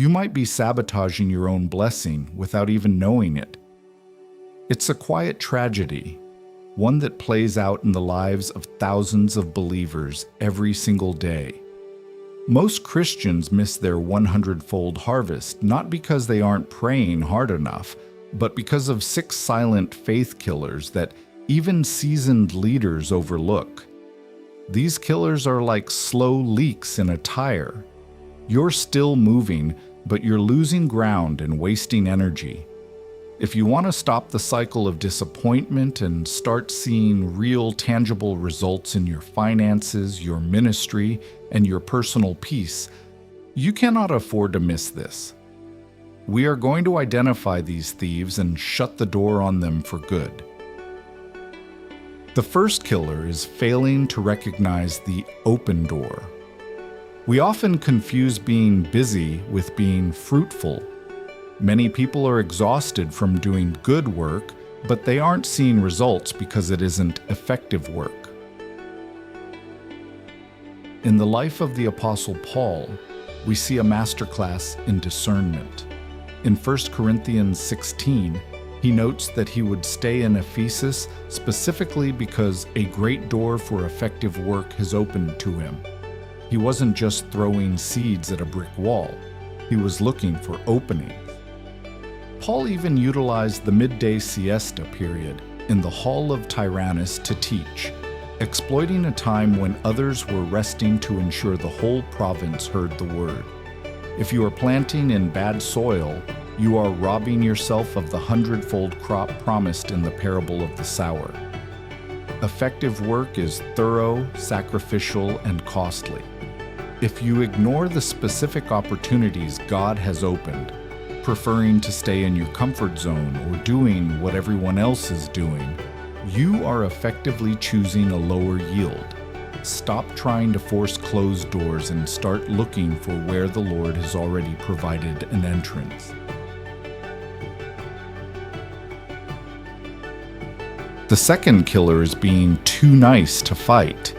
You might be sabotaging your own blessing without even knowing it. It's a quiet tragedy, one that plays out in the lives of thousands of believers every single day. Most Christians miss their 100-fold harvest not because they aren't praying hard enough, but because of 6 silent faith killers that even seasoned leaders overlook. These killers are like slow leaks in a tire. You're still moving, but you're losing ground and wasting energy. If you want to stop the cycle of disappointment and start seeing real, tangible results in your finances, your ministry, and your personal peace, you cannot afford to miss this. We are going to identify these thieves and shut the door on them for good. The first killer is failing to recognize the open door. We often confuse being busy with being fruitful. Many people are exhausted from doing good work, but they aren't seeing results because it isn't effective work. In the life of the Apostle Paul, we see a masterclass in discernment. In 1 Corinthians 16, he notes that he would stay in Ephesus specifically because a great door for effective work has opened to him. He wasn't just throwing seeds at a brick wall. He was looking for openings. Paul even utilized the midday siesta period in the Hall of Tyrannus to teach, exploiting a time when others were resting to ensure the whole province heard the word. If you are planting in bad soil, you are robbing yourself of the 100-fold crop promised in the parable of the sower. Effective work is thorough, sacrificial, and costly. If you ignore the specific opportunities God has opened, preferring to stay in your comfort zone or doing what everyone else is doing, you are effectively choosing a lower yield. Stop trying to force closed doors and start looking for where the Lord has already provided an entrance. The second killer is being too nice to fight.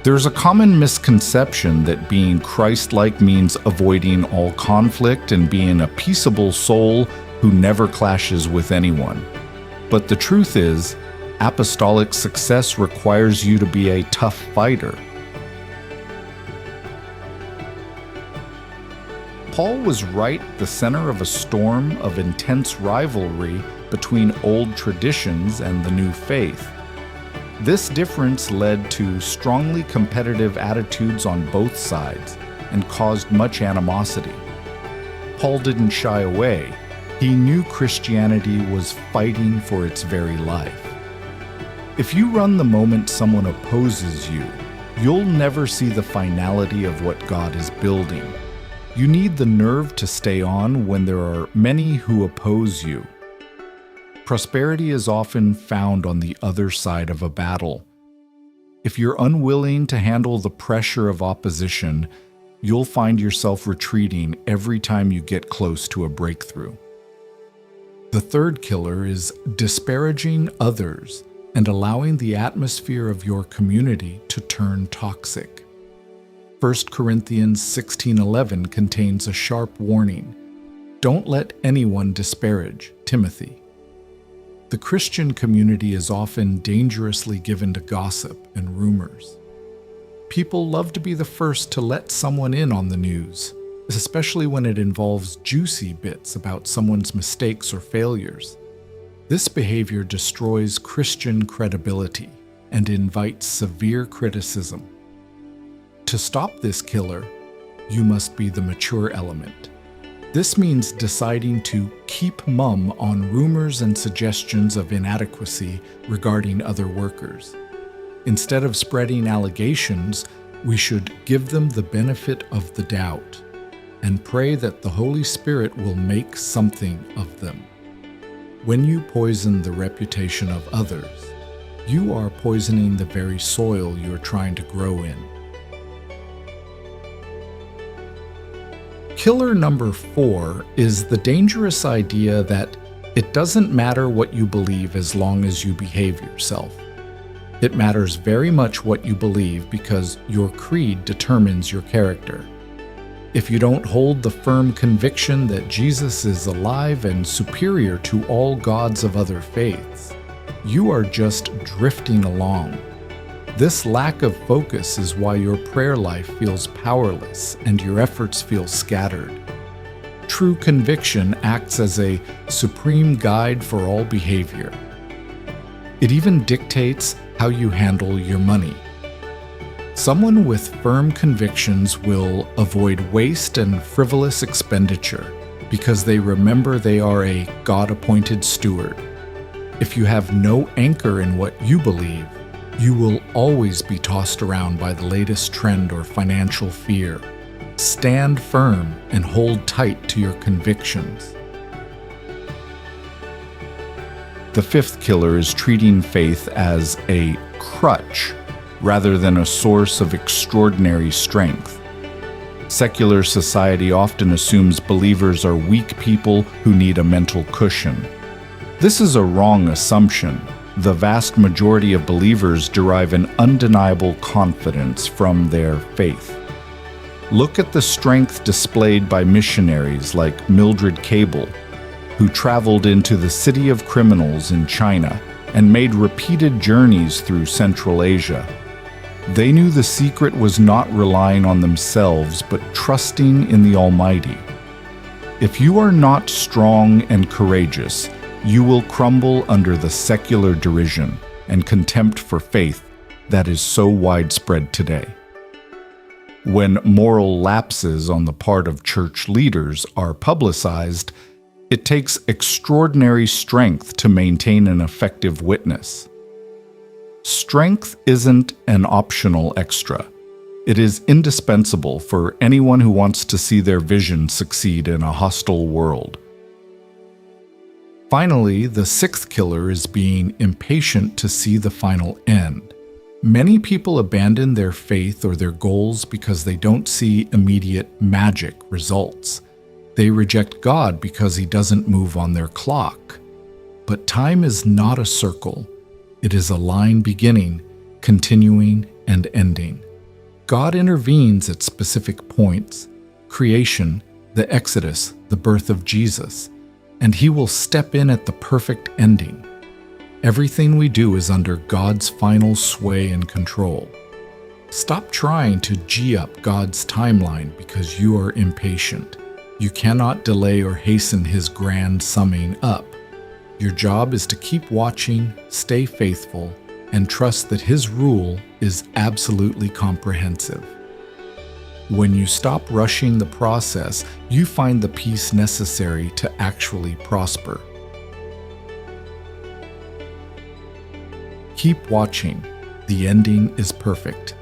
There's a common misconception that being Christ-like means avoiding all conflict and being a peaceable soul who never clashes with anyone. But the truth is, apostolic success requires you to be a tough fighter. Paul was right at the center of a storm of intense rivalry between old traditions and the new faith. This difference led to strongly competitive attitudes on both sides and caused much animosity. Paul didn't shy away. He knew Christianity was fighting for its very life. If you run the moment someone opposes you, you'll never see the finality of what God is building. You need the nerve to stay on when there are many who oppose you. Prosperity is often found on the other side of a battle. If you're unwilling to handle the pressure of opposition, you'll find yourself retreating every time you get close to a breakthrough. The third killer is disparaging others and allowing the atmosphere of your community to turn toxic. 1 Corinthians 16:11 contains a sharp warning. Don't let anyone disparage Timothy. The Christian community is often dangerously given to gossip and rumors. People love to be the first to let someone in on the news, especially when it involves juicy bits about someone's mistakes or failures. This behavior destroys Christian credibility and invites severe criticism. To stop this killer, you must be the mature element. This means deciding to keep mum on rumors and suggestions of inadequacy regarding other workers. Instead of spreading allegations, we should give them the benefit of the doubt and pray that the Holy Spirit will make something of them. When you poison the reputation of others, you are poisoning the very soil you are trying to grow in. Killer number 4 is the dangerous idea that it doesn't matter what you believe as long as you behave yourself. It matters very much what you believe because your creed determines your character. If you don't hold the firm conviction that Jesus is alive and superior to all gods of other faiths, you are just drifting along. This lack of focus is why your prayer life feels powerless and your efforts feel scattered. True conviction acts as a supreme guide for all behavior. It even dictates how you handle your money. Someone with firm convictions will avoid waste and frivolous expenditure because they remember they are a God-appointed steward. If you have no anchor in what you believe, you will always be tossed around by the latest trend or financial fear. Stand firm and hold tight to your convictions. The fifth killer is treating faith as a crutch rather than a source of extraordinary strength. Secular society often assumes believers are weak people who need a mental cushion. This is a wrong assumption. The vast majority of believers derive an undeniable confidence from their faith. Look at the strength displayed by missionaries like Mildred Cable, who traveled into the city of criminals in China and made repeated journeys through Central Asia. They knew the secret was not relying on themselves, but trusting in the Almighty. If you are not strong and courageous, you will crumble under the secular derision and contempt for faith that is so widespread today. When moral lapses on the part of church leaders are publicized, it takes extraordinary strength to maintain an effective witness. Strength isn't an optional extra. It is indispensable for anyone who wants to see their vision succeed in a hostile world. Finally, the sixth killer is being impatient to see the final end. Many people abandon their faith or their goals because they don't see immediate magic results. They reject God because He doesn't move on their clock. But time is not a circle. It is a line beginning, continuing, and ending. God intervenes at specific points: creation, the Exodus, the birth of Jesus, and He will step in at the perfect ending. Everything we do is under God's final sway and control. Stop trying to G up God's timeline because you are impatient. You cannot delay or hasten His grand summing up. Your job is to keep watching, stay faithful, and trust that His rule is absolutely comprehensive. When you stop rushing the process, you find the peace necessary to actually prosper. Keep watching. The ending is perfect.